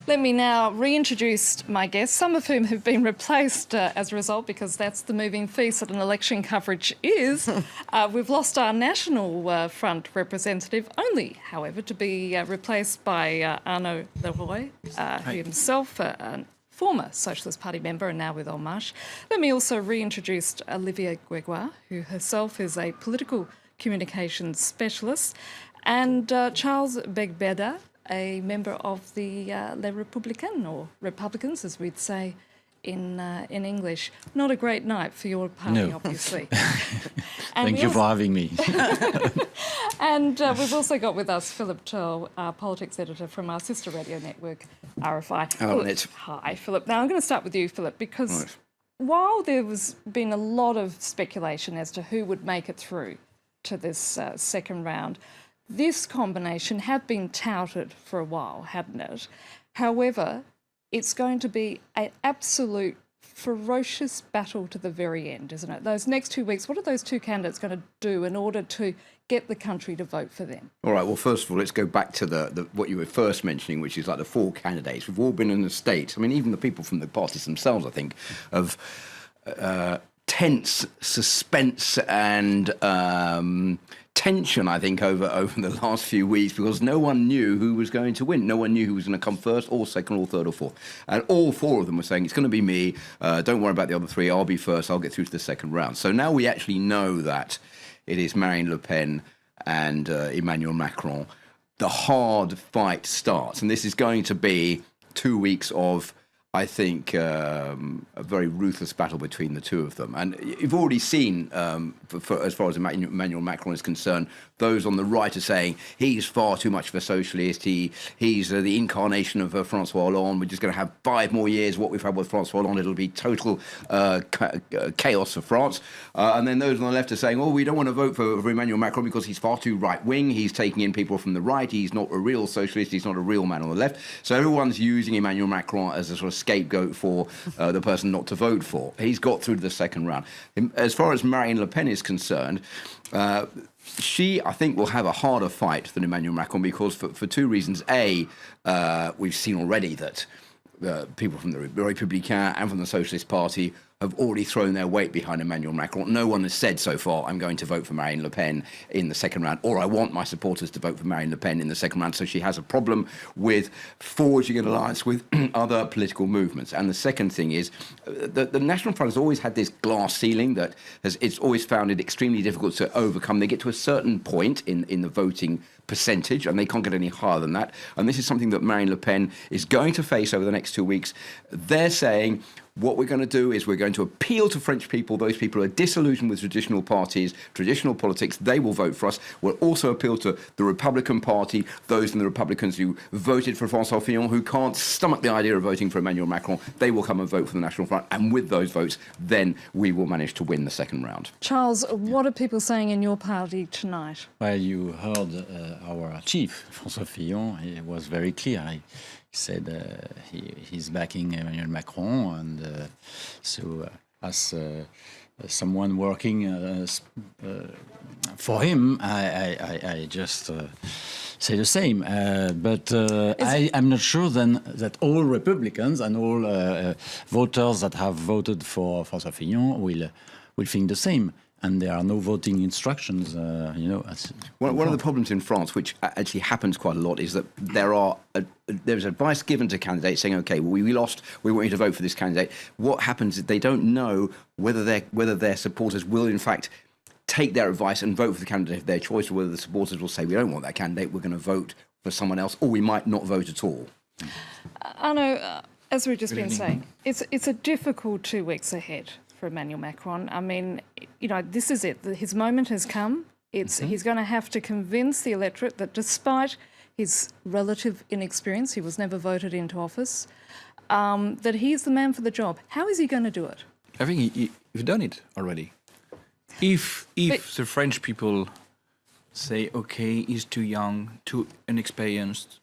Let me now reintroduce my guests, some of whom have been replaced as a result, because that's the moving feast that an election coverage is. We've lost our National Front representative, only, however, to be replaced by Arnaud Leroy, who himself a former Socialist Party member and now with En Marche. Let me also reintroduce Olivia Gregoire, who herself is a political communications specialist, and Charles Begbeda, a member of the Les Républicains, or Republicans, as we'd say in English. Not a great night for your party, No. Obviously. Thank you for having me. And we've also got with us Philip Turl, our politics editor from our sister radio network, RFI. Hello, Annette. Hi, Philip. Now, I'm going to start with you, Philip, because while there was been a lot of speculation as to who would make it through to this second round, this combination had been touted for a while, hadn't it? However, it's going to be an absolute ferocious battle to the very end, isn't it? Those next 2 weeks, what are those two candidates going to do in order to get the country to vote for them? All right, well, first of all, let's go back to the what you were first mentioning, which is like the four candidates. We've all been in the States. I mean, even the people from the parties themselves, I think, of tense suspense and tension, I think, over the last few weeks, because no one knew who was going to win. No one knew who was going to come first or second or third or fourth. And all four of them were saying, it's going to be me. Don't worry about the other three. I'll be first. I'll get through to the second round. So now we actually know that it is Marine Le Pen and Emmanuel Macron. The hard fight starts. And this is going to be 2 weeks of, I think, a very ruthless battle between the two of them. And you've already seen, as far as Emmanuel Macron is concerned, those on the right are saying he's far too much of a socialist. He's the incarnation of François Hollande. We're just going to have 5 more years. What we've had with François Hollande, it'll be total chaos for France. And then those on the left are saying, oh, we don't want to vote for Emmanuel Macron because he's far too right-wing. He's taking in people from the right. He's not a real socialist. He's not a real man on the left. So everyone's using Emmanuel Macron as a sort of scapegoat for the person not to vote for. He's got through to the second round. As far as Marine Le Pen is concerned, she, I think, will have a harder fight than Emmanuel Macron because for two reasons. A, we've seen already that people from the Républicains and from the Socialist Party have already thrown their weight behind Emmanuel Macron. No one has said so far, I'm going to vote for Marine Le Pen in the second round, or I want my supporters to vote for Marine Le Pen in the second round. So she has a problem with forging an alliance with other political movements. And the second thing is the National Front has always had this glass ceiling that it's always found it extremely difficult to overcome. They get to a certain point in the voting percentage, and they can't get any higher than that. And this is something that Marine Le Pen is going to face over the next 2 weeks. They're saying, what we're going to do is we're going to appeal to French people. Those people are disillusioned with traditional parties, traditional politics. They will vote for us. We'll also appeal to the Republican Party, those in the Republicans who voted for François Fillon, who can't stomach the idea of voting for Emmanuel Macron. They will come and vote for the National Front. And with those votes, then we will manage to win the second round. Charles, what are people saying in your party tonight? Well, you heard our chief, François Fillon. He was very clear. He said he's backing Emmanuel Macron, and so as someone working for him, I just say the same. But I'm not sure then that all Republicans and all voters that have voted for François Fillon will think the same. And there are no voting instructions, One of the problems in France, which actually happens quite a lot, is that there's advice given to candidates saying, OK, well, we lost, we want you to vote for this candidate. What happens is they don't know whether their supporters will, in fact, take their advice and vote for the candidate of their choice, or whether the supporters will say, we don't want that candidate, we're going to vote for someone else, or we might not vote at all. Arnaud, as we've just been saying, it's a difficult 2 weeks ahead for Emmanuel Macron. I mean, this is it. His moment has come. He's going to have to convince the electorate that despite his relative inexperience, he was never voted into office, that he's the man for the job. How is he going to do it? I think you've done it already. If the French people say, OK, he's too young, too inexperienced,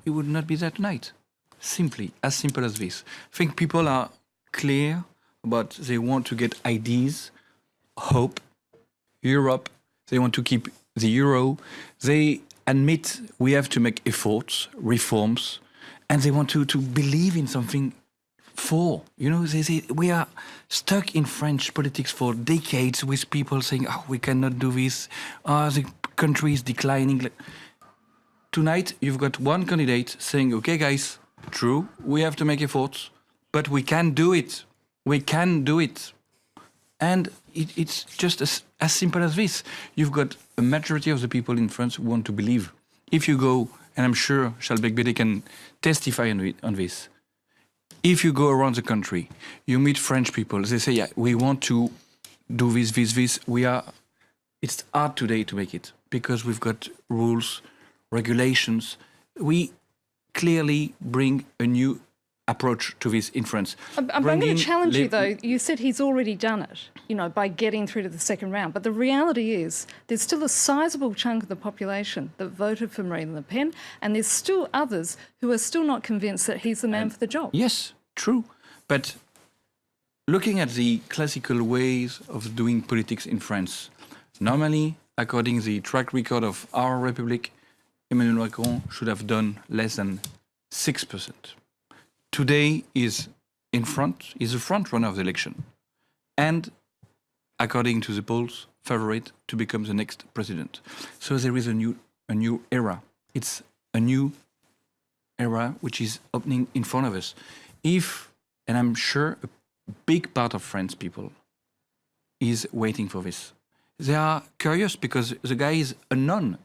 it would not be that night. Simply, as simple as this. I think people are clear but they want to get ideas, hope, Europe. They want to keep the euro. They admit we have to make efforts, reforms, and they want to believe in something for. You know, they say we are stuck in French politics for decades with people saying, oh, we cannot do this, the country is declining. Tonight, you've got one candidate saying, okay, guys, true, we have to make efforts, but we can do it. We can do it. And it's just as simple as this. You've got a majority of the people in France who want to believe. If you go, and I'm sure Charles Becbédé can testify on this, if you go around the country, you meet French people, they say, yeah, we want to do this. It's hard today to make it because we've got rules, regulations. We clearly bring a new approach to this in France. I'm going to challenge you, though. You said he's already done it, you know, by getting through to the second round. But the reality is there's still a sizable chunk of the population that voted for Marine Le Pen, and there's still others who are still not convinced that he's the man for the job. Yes, true. But looking at the classical ways of doing politics in France, normally, according to the track record of our republic, Emmanuel Macron should have done less than 6%. Today is in front, is the front runner of the election. And according to the polls, favorite to become the next president. So there is a new era. It's a new era which is opening in front of us. And I'm sure a big part of French people is waiting for this. They are curious because the guy is unknown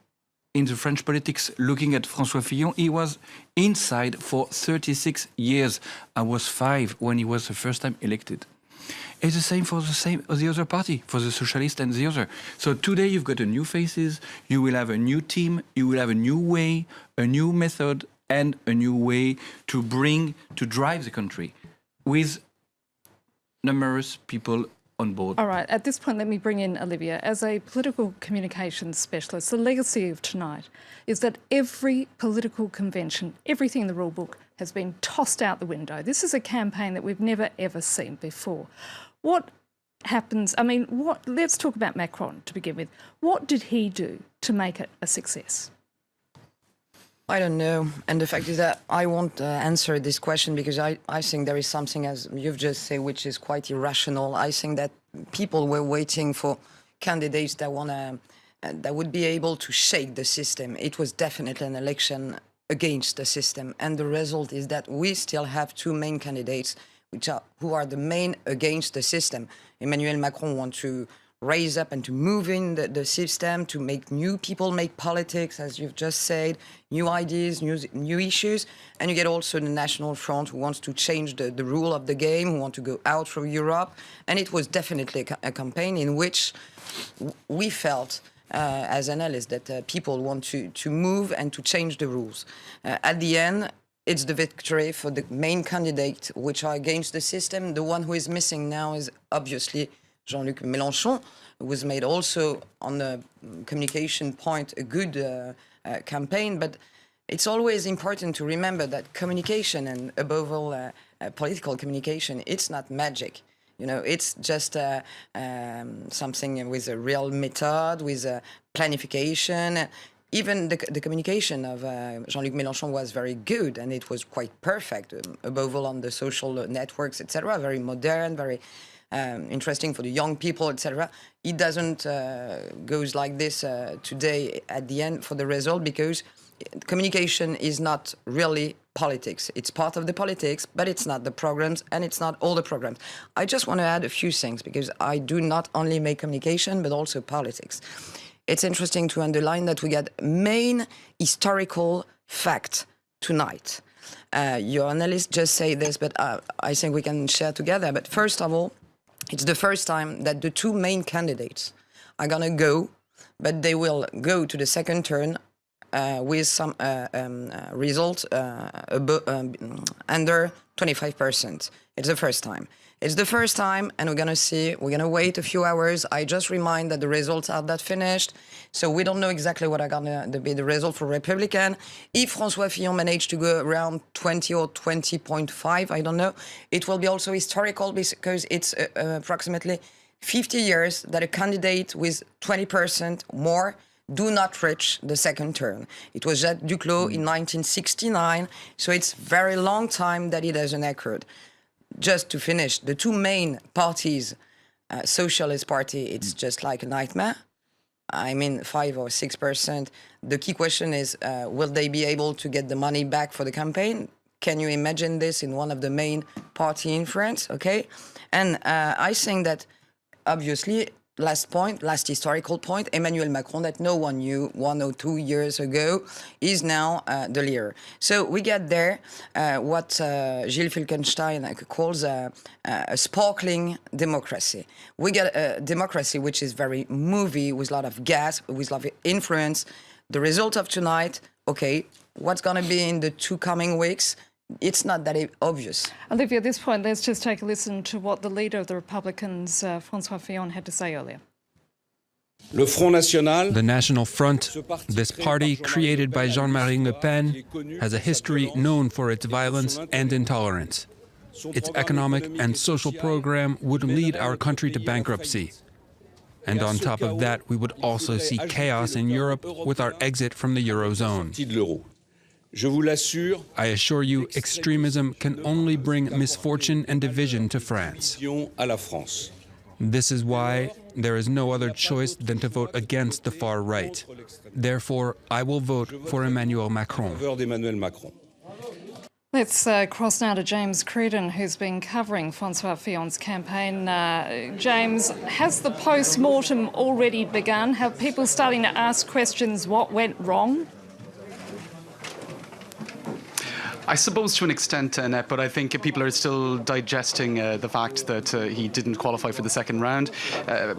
in the French politics. Looking at François Fillon, he was inside for 36 years. I was 5 when he was the first time elected. It's the same for the other party, for the socialist and the other. So today you've got a new faces, you will have a new team, you will have a new way, a new method, and a new way to drive the country with numerous people on board. All right, at this point, let me bring in Olivia. As a political communications specialist, the legacy of tonight is that every political convention, everything in the rule book has been tossed out the window. This is a campaign that we've never, ever seen before. What happens, let's talk about Macron to begin with. What did he do to make it a success? I don't know. And the fact is that I won't answer this question because I think there is something, as you've just said, which is quite irrational. I think that people were waiting for candidates that that would be able to shake the system. It was definitely an election against the system. And the result is that we still have two main candidates who are the main against the system. Emmanuel Macron wants to raise up and to move in the system, to make new people make politics, as you've just said, new ideas, new issues. And you get also the National Front who wants to change the rule of the game, who want to go out from Europe. And it was definitely a campaign in which we felt, as analysts, that people want to move and to change the rules. At the end, it's the victory for the main candidate, which are against the system. The one who is missing now is obviously Jean-Luc Mélenchon, who was made also on the communication point a good campaign. But it's always important to remember that communication, and above all political communication, it's not magic. You know, it's just something with a real method, with a planification. Even the communication of Jean-Luc Mélenchon was very good, and it was quite perfect, above all on the social networks, etc. Very modern, very interesting for the young people, etc. It doesn't goes like this today at the end for the result, because communication is not really politics. It's part of the politics, but it's not the programs, and it's not all the programs. I just want to add a few things, because I do not only make communication, but also politics. It's interesting to underline that we got main historical fact tonight. Your analysts just say this, but I think we can share together. But first of all, it's the first time that the two main candidates are going to go, but they will go to the second turn with some result under 25%. It's the first time. It's the first time, and we're going to see. We're going to wait a few hours. I just remind that the results are not finished, so we don't know exactly what are going to be the result for Republican. If François Fillon managed to go around 20 or 20.5, I don't know, it will be also historical, because it's approximately 50 years that a candidate with 20% more do not reach the second term. It was Jacques Duclos in 1969, so it's very long time that it hasn't occurred. Just to finish, the two main parties, Socialist Party, it's just like a nightmare. I mean, 5 or 6%. The key question is, will they be able to get the money back for the campaign? Can you imagine this in one of the main party in France? Okay, and I think that obviously, last historical point, Emmanuel Macron, that no one knew 1 or 2 years ago, is now the leader. So we get there what Gilles Filkenstein calls a sparkling democracy. We get a democracy which is very movie, with a lot of gas, with a lot of influence. The result of tonight, okay, what's going to be in the 2 coming weeks? It's not that obvious. Olivia, at this point, let's just take a listen to what the leader of the Republicans, François Fillon, had to say earlier. The National Front, this party created by Jean-Marie Le Pen, has a history known for its violence and intolerance. Its economic and social program would lead our country to bankruptcy. And on top of that, we would also see chaos in Europe with our exit from the Eurozone. I assure you, extremism can only bring misfortune and division to France. This is why there is no other choice than to vote against the far right. Therefore, I will vote for Emmanuel Macron. Let's cross now to James Creedon, who's been covering François Fillon's campaign. James, has the post-mortem already begun? Have people starting to ask questions, what went wrong? I suppose to an extent, Annette, but I think people are still digesting the fact that he didn't qualify for the second round.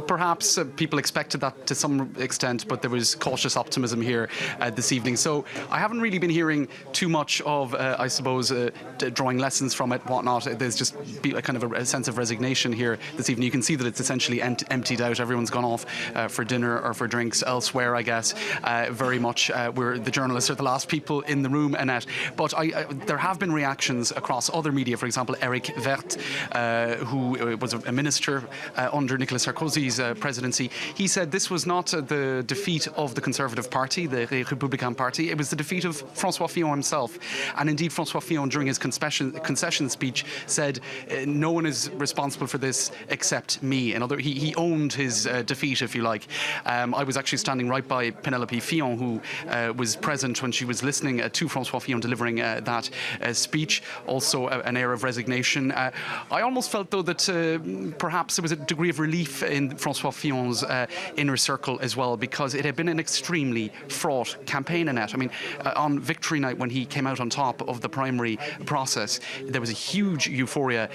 Perhaps people expected that to some extent, but there was cautious optimism here this evening. So I haven't really been hearing too much of, I suppose, drawing lessons from it, whatnot. There's just a kind of a sense of resignation here this evening. You can see that it's essentially emptied out. Everyone's gone off for dinner or for drinks elsewhere, I guess. Very much, the journalists are the last people in the room, Annette. But there have been reactions across other media. For example, Eric Werth, who was a minister under Nicolas Sarkozy's presidency, he said this was not the defeat of the Conservative Party, the Républicain Party, it was the defeat of François Fillon himself. And indeed, François Fillon, during his concession speech, said no one is responsible for this except me. He owned his defeat, if you like. I was actually standing right by Penelope Fillon, who was present when she was listening to François Fillon delivering that speech, also an air of resignation. I almost felt, though, that perhaps there was a degree of relief in François Fillon's inner circle as well, because it had been an extremely fraught campaign, Annette. I mean, on victory night, when he came out on top of the primary process, there was a huge euphoria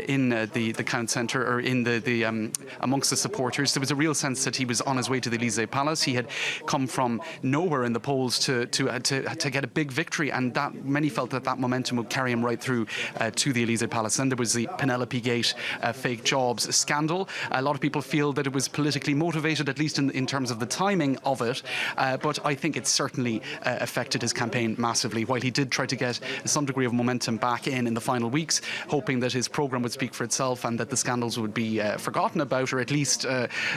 in the Count Centre, or in the amongst the supporters. There was a real sense that he was on his way to the Élysée Palace. He had come from nowhere in the polls to get a big victory, and that many felt that momentum would carry him right through to the Élysée Palace. Then there was the Penelope Gate fake jobs scandal. A lot of people feel that it was politically motivated, at least in terms of the timing of it, but I think it certainly affected his campaign massively. While he did try to get some degree of momentum back in the final weeks, hoping that his programme would speak for itself and that the scandals would be forgotten about, or at least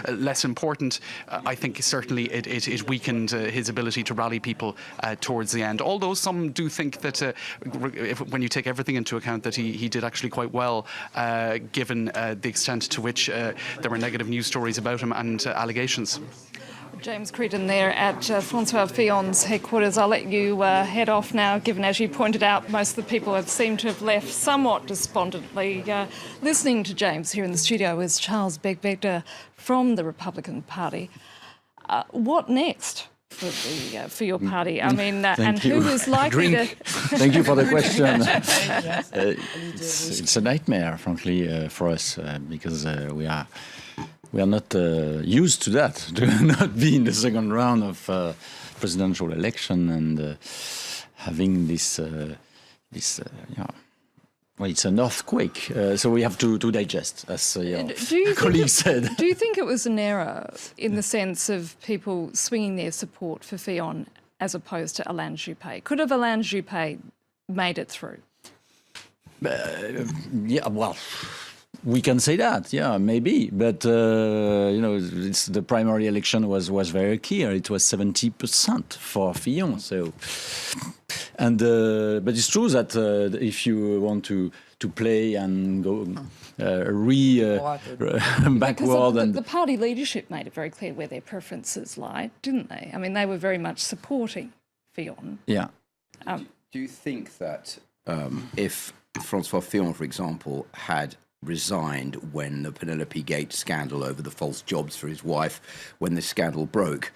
less important, I think certainly it weakened his ability to rally people towards the end. Although some do think that when you take everything into account, that he did actually quite well, given the extent to which there were negative news stories about him and allegations. James Creedon there at François Fillon's headquarters. I'll let you head off now, given, as you pointed out, most of the people have seemed to have left somewhat despondently. Listening to James here in the studio is Charles Begg-Begder from the Republican Party. What next for your party? I mean, and who is likely to... Thank you for the question. It's a nightmare, frankly, for us, because we are not used to that, to not be in the second round of presidential election and having this, well, it's an earthquake, so we have to digest, as your colleague said. Do you think it was an error in the sense of people swinging their support for Fillon as opposed to Alain Juppé? Could have Alain Juppé made it through? Yeah, well, We can say that, yeah, maybe. But, the primary election was very clear. It was 70% for Fillon. So, but it's true that if you want to play and go backward. The party leadership made it very clear where their preferences lie, didn't they? I mean, they were very much supporting Fillon. Yeah. Do you think that if François Fillon, for example, had resigned when the Penelope Gate scandal over the false jobs for his wife, when the scandal broke,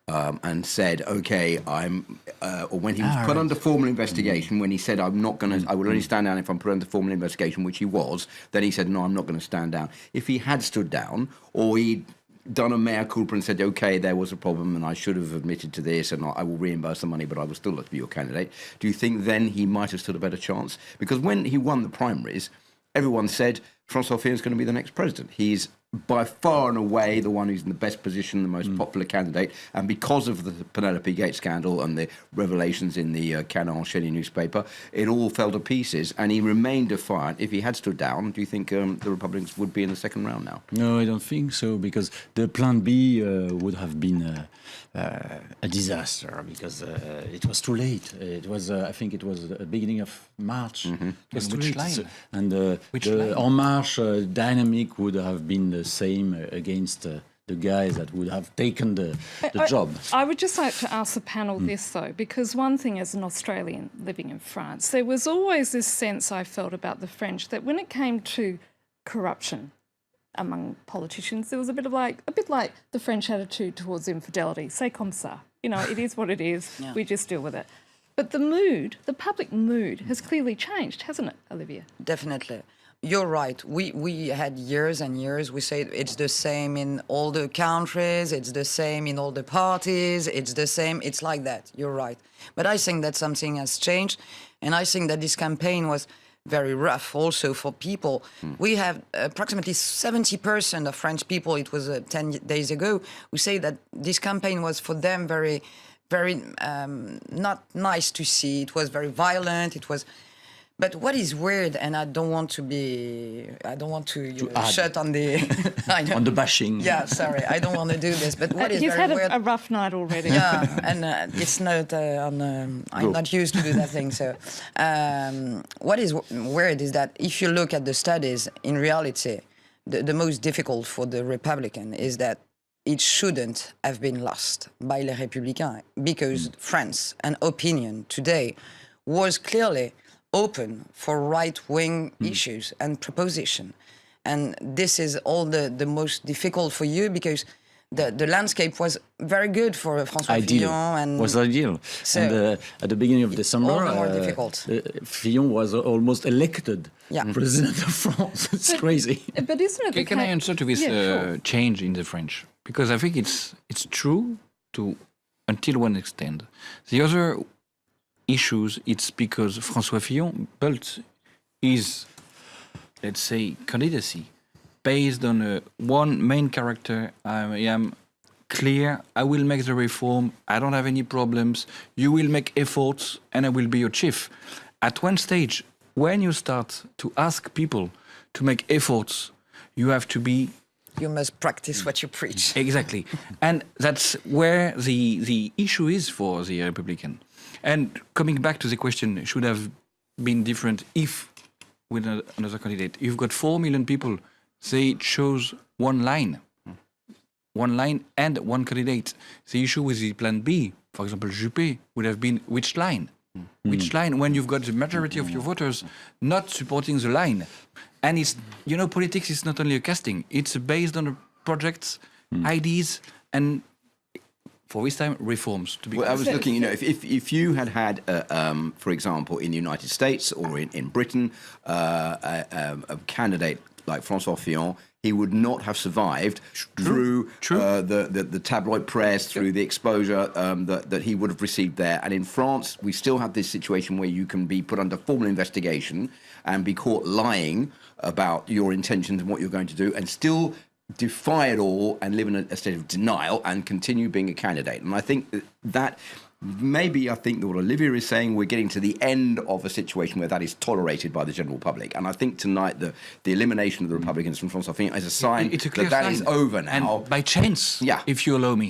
and said, "Okay, or when he was put under formal investigation, when he said, I will only stand down if I'm put under formal investigation," which he was, then he said, "No, I'm not going to stand down." If he had stood down, or he'd done a mea culpa and said, "Okay, there was a problem and I should have admitted to this and I will reimburse the money, but I will still like to be your candidate," do you think then he might have stood a better chance? Because when he won the primaries, everyone said François Fillon is going to be the next president. He's by far and away the one who's in the best position, the most popular candidate. And because of the Penelope Gate scandal and the revelations in the Canard Enchaîné newspaper, it all fell to pieces. And he remained defiant. If he had stood down, do you think the Republicans would be in the second round now? No, I don't think so, because the plan B would have been a disaster, because it was too late. It was, I think it was the beginning of March. Mm-hmm. It was too Which late. line? So, and the En Marche dynamic would have been the same against the guys that would have taken the job. I would just like to ask the panel this, though, because one thing as an Australian living in France, there was always this sense I felt about the French that when it came to corruption among politicians, there was a bit like the French attitude towards infidelity. C'est comme ça. It is what it is. Yeah. We just deal with it. But the public mood has clearly changed, hasn't it, Olivia? Definitely. You're right. We had years and years. We say it's the same in all the countries. It's the same in all the parties. It's the same. It's like that. You're right. But I think that something has changed. And I think that this campaign was very rough also for people. We have approximately 70% of French people, it was 10 days ago, who say that this campaign was for them very, very not nice to see. It was very violent. It was... But what is weird, and I don't want to shut on the On the bashing. Yeah, sorry, I don't want to do this. But what is He's very had weird? a rough night already. Yeah, and it's not. I'm not used to do that thing. So, what is weird is that if you look at the studies, in reality, the most difficult for the Republican is that it shouldn't have been lost by Les Républicains, because France and opinion today was clearly open for right-wing issues and proposition. And this is all the most difficult for you, because the landscape was very good for François Fillon. And was ideal. So and at the beginning of December, all the more difficult. Fillon was almost elected president of France. It's crazy. But isn't it the Can I case- answer to this Yeah, sure. change in the French? Because I think it's true until one extent. The other issues, it's because François Fillon built his, let's say, candidacy based on one main character. I am clear, I will make the reform, I don't have any problems, you will make efforts, and I will be your chief. At one stage, when you start to ask people to make efforts, you have to be... You must practice what you preach. Exactly. And that's where the issue is for the Republican. And coming back to the question, should have been different if with another candidate. You've got 4 million people, they chose one line and one candidate. The issue with the plan B, for example, Juppé, would have been which line? Which line when you've got the majority of your voters not supporting the line? And it's, politics is not only a casting, it's based on projects, ideas, and for this time, reforms. To be Well, I was looking, if you had, for example, in the United States or in Britain, a candidate like François Fillon, he would not have survived through the tabloid press, through the exposure that he would have received there. And in France, we still have this situation where you can be put under formal investigation and be caught lying about your intentions and what you're going to do, and still defy it all and live in a state of denial and continue being a candidate. And I think that maybe I think that what Olivia is saying, we're getting to the end of a situation where that is tolerated by the general public. And I think tonight the elimination of the Republicans from François Fillon is a sign It's a clear that sign. is over now. And by chance, Yeah. if you allow me.